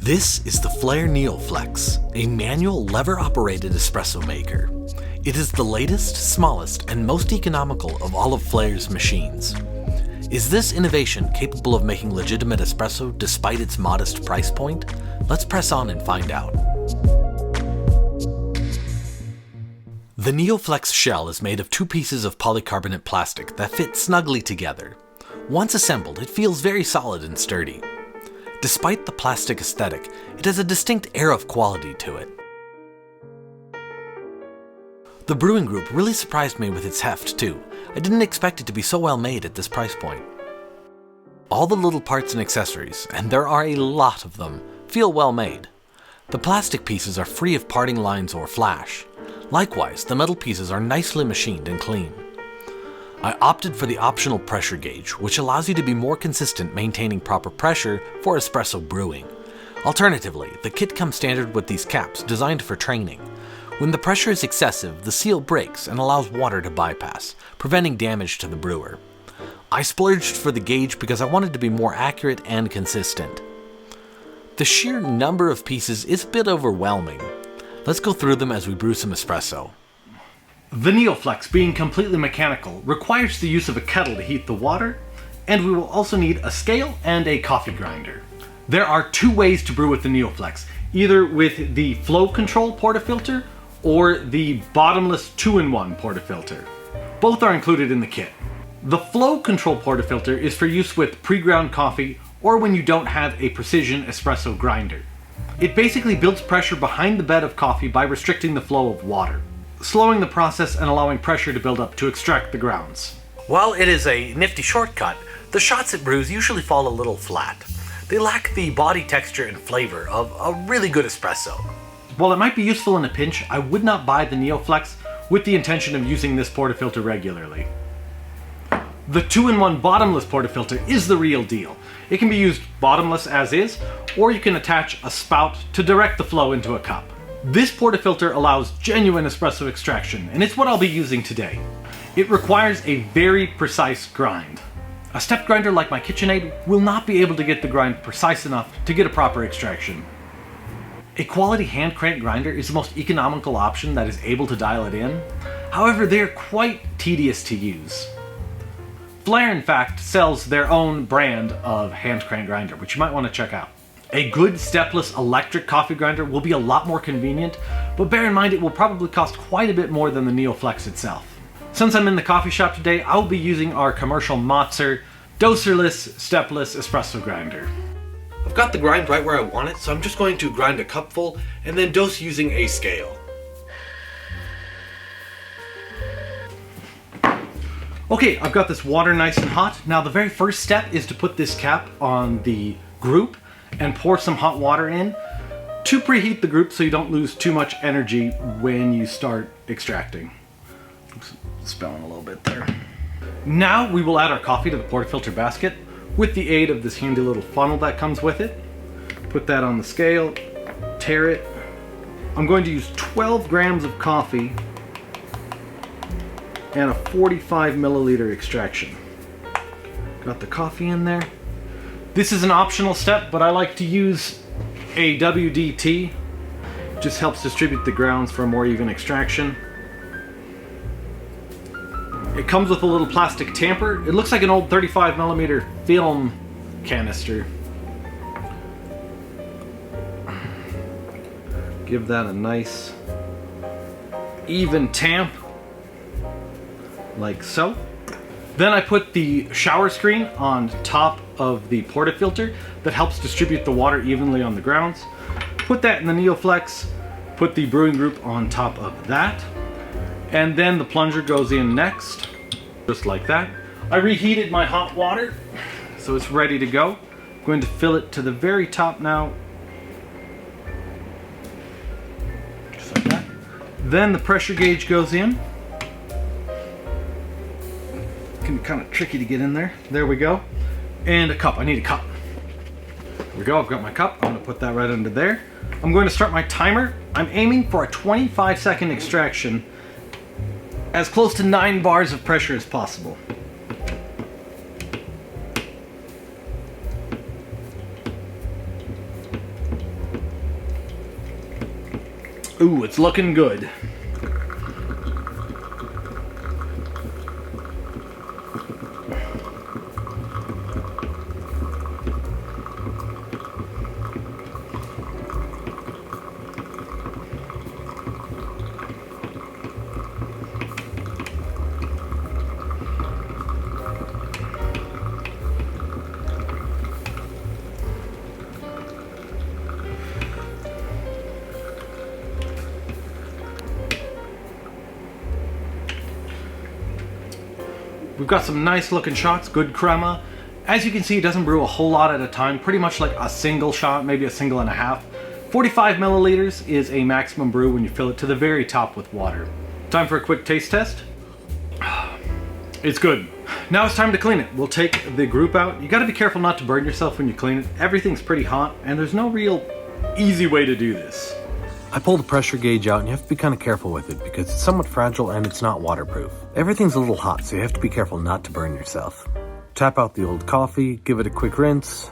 This is the Flair NEO Flex, a manual lever-operated espresso maker. It is the latest, smallest, and most economical of all of Flair's machines. Is this innovation capable of making legitimate espresso despite its modest price point? Let's press on and find out. The NEO Flex shell is made of two pieces of polycarbonate plastic that fit snugly together. Once assembled, it feels very solid and sturdy. Despite the plastic aesthetic, it has a distinct air of quality to it. The brewing group really surprised me with its heft too. I didn't expect it to be so well made at this price point. All the little parts and accessories, and there are a lot of them, feel well made. The plastic pieces are free of parting lines or flash. Likewise, the metal pieces are nicely machined and clean. I opted for the optional pressure gauge, which allows you to be more consistent maintaining proper pressure for espresso brewing. Alternatively, the kit comes standard with these caps designed for training. When the pressure is excessive, the seal breaks and allows water to bypass, preventing damage to the brewer. I splurged for the gauge because I wanted to be more accurate and consistent. The sheer number of pieces is a bit overwhelming. Let's go through them as we brew some espresso. The NEO Flex, being completely mechanical, requires the use of a kettle to heat the water, and we will also need a scale and a coffee grinder. There are two ways to brew with the NEO Flex, either with the flow control portafilter or the bottomless 2-in-1 portafilter. Both are included in the kit. The flow control portafilter is for use with pre-ground coffee or when you don't have a precision espresso grinder. It basically builds pressure behind the bed of coffee by restricting the flow of water, slowing the process and allowing pressure to build up to extract the grounds. While it is a nifty shortcut, the shots it brews usually fall a little flat. They lack the body texture and flavor of a really good espresso. While it might be useful in a pinch, I would not buy the NEO Flex with the intention of using this portafilter regularly. The 2-in-1 bottomless portafilter is the real deal. It can be used bottomless as is, or you can attach a spout to direct the flow into a cup. This portafilter allows genuine espresso extraction, and it's what I'll be using today. It requires a very precise grind. A step grinder like my KitchenAid will not be able to get the grind precise enough to get a proper extraction. A quality hand crank grinder is the most economical option that is able to dial it in. However, they are quite tedious to use. Flair, in fact, sells their own brand of hand crank grinder, which you might want to check out. A good stepless electric coffee grinder will be a lot more convenient, but bear in mind it will probably cost quite a bit more than the NEO Flex itself. Since I'm in the coffee shop today, I'll be using our commercial Mozart doserless stepless espresso grinder. I've got the grind right where I want it, so I'm just going to grind a cupful and then dose using a scale. Okay, I've got this water nice and hot. Now the very first step is to put this cap on the group and pour some hot water in to preheat the group so you don't lose too much energy when you start extracting. Oops, spilling a little bit there. Now we will add our coffee to the portafilter basket with the aid of this handy little funnel that comes with it. Put that on the scale, tare it. I'm going to use 12 grams of coffee and a 45 milliliter extraction. Got the coffee in there. This is an optional step, but I like to use a WDT. It just helps distribute the grounds for a more even extraction. It comes with a little plastic tamper. It looks like an old 35 millimeter film canister. Give that a nice even tamp, like so. Then I put the shower screen on top of the portafilter that helps distribute the water evenly on the grounds. Put that in the NEO Flex, put the brewing group on top of that, and then the plunger goes in next, just like that. I reheated my hot water, so it's ready to go. I'm going to fill it to the very top now, just like that. Then the pressure gauge goes in. Can be kind of tricky to get in there. There we go. And a cup. I need a cup. There we go. I've got my cup. I'm going to put that right under there. I'm going to start my timer. I'm aiming for a 25-second extraction, as close to 9 bars of pressure as possible. Ooh, it's looking good. We've got some nice looking shots, good crema. As you can see, it doesn't brew a whole lot at a time, pretty much like a single shot, maybe a single and a half. 45 milliliters is a maximum brew when you fill it to the very top with water. Time for a quick taste test. It's good. Now it's time to clean it. We'll take the group out. You gotta be careful not to burn yourself when you clean it. Everything's pretty hot and there's no real easy way to do this. I pulled the pressure gauge out and you have to be kind of careful with it because it's somewhat fragile and it's not waterproof. Everything's a little hot, so you have to be careful not to burn yourself. Tap out the old coffee, give it a quick rinse.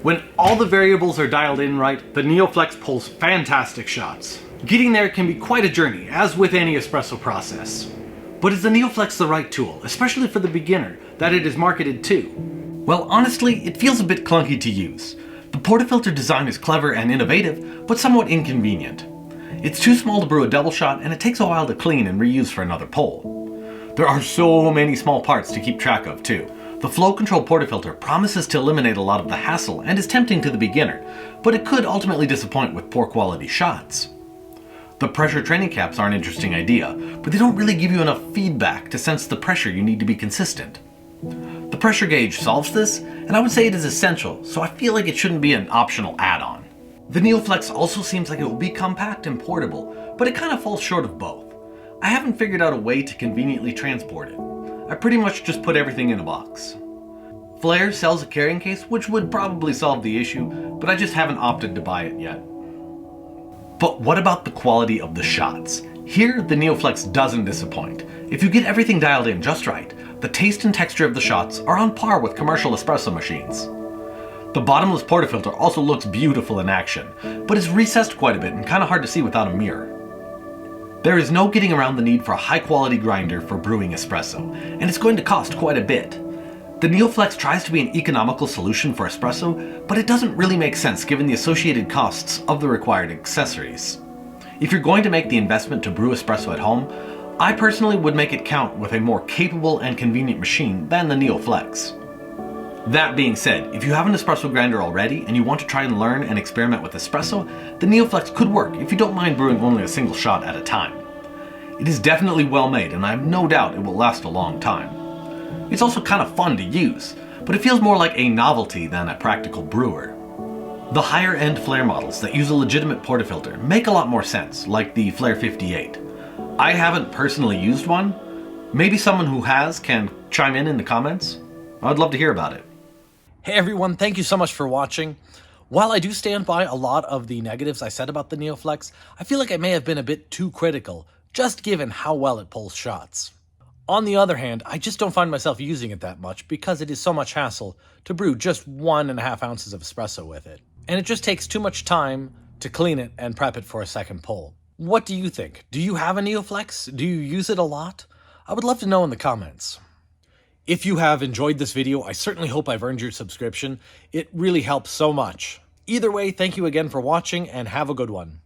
When all the variables are dialed in right, the NEO Flex pulls fantastic shots. Getting there can be quite a journey, as with any espresso process. But is the NEO Flex the right tool, especially for the beginner that it is marketed to? Well, honestly, it feels a bit clunky to use. The portafilter design is clever and innovative, but somewhat inconvenient. It's too small to brew a double shot, and it takes a while to clean and reuse for another pull. There are so many small parts to keep track of too. The flow control portafilter promises to eliminate a lot of the hassle and is tempting to the beginner, but it could ultimately disappoint with poor quality shots. The pressure training caps are an interesting idea, but they don't really give you enough feedback to sense the pressure you need to be consistent. The pressure gauge solves this, and I would say it is essential, so I feel like it shouldn't be an optional add-on. The NEO Flex also seems like it will be compact and portable, but it kind of falls short of both. I haven't figured out a way to conveniently transport it. I pretty much just put everything in a box. Flair sells a carrying case, which would probably solve the issue, but I just haven't opted to buy it yet. But what about the quality of the shots? Here, the NEO Flex doesn't disappoint. If you get everything dialed in just right, the taste and texture of the shots are on par with commercial espresso machines. The bottomless portafilter also looks beautiful in action, but is recessed quite a bit and kind of hard to see without a mirror. There is no getting around the need for a high-quality grinder for brewing espresso, and it's going to cost quite a bit. The NEO Flex tries to be an economical solution for espresso, but it doesn't really make sense given the associated costs of the required accessories. If you're going to make the investment to brew espresso at home, I personally would make it count with a more capable and convenient machine than the NEO Flex. That being said, if you have an espresso grinder already and you want to try and learn and experiment with espresso, the NEO Flex could work if you don't mind brewing only a single shot at a time. It is definitely well made and I have no doubt it will last a long time. It's also kind of fun to use, but it feels more like a novelty than a practical brewer. The higher end Flair models that use a legitimate portafilter make a lot more sense, like the Flair 58. I haven't personally used one. Maybe someone who has can chime in the comments. I'd love to hear about it. Hey everyone, thank you so much for watching. While I do stand by a lot of the negatives I said about the NEO Flex, I feel like I may have been a bit too critical, just given how well it pulls shots. On the other hand, I just don't find myself using it that much because it is so much hassle to brew just 1.5 ounces of espresso with it. And it just takes too much time to clean it and prep it for a second pull. What do you think? Do you have a NEO Flex? Do you use it a lot? I would love to know in the comments. If you have enjoyed this video, I certainly hope I've earned your subscription. It really helps so much. Either way, thank you again for watching and have a good one.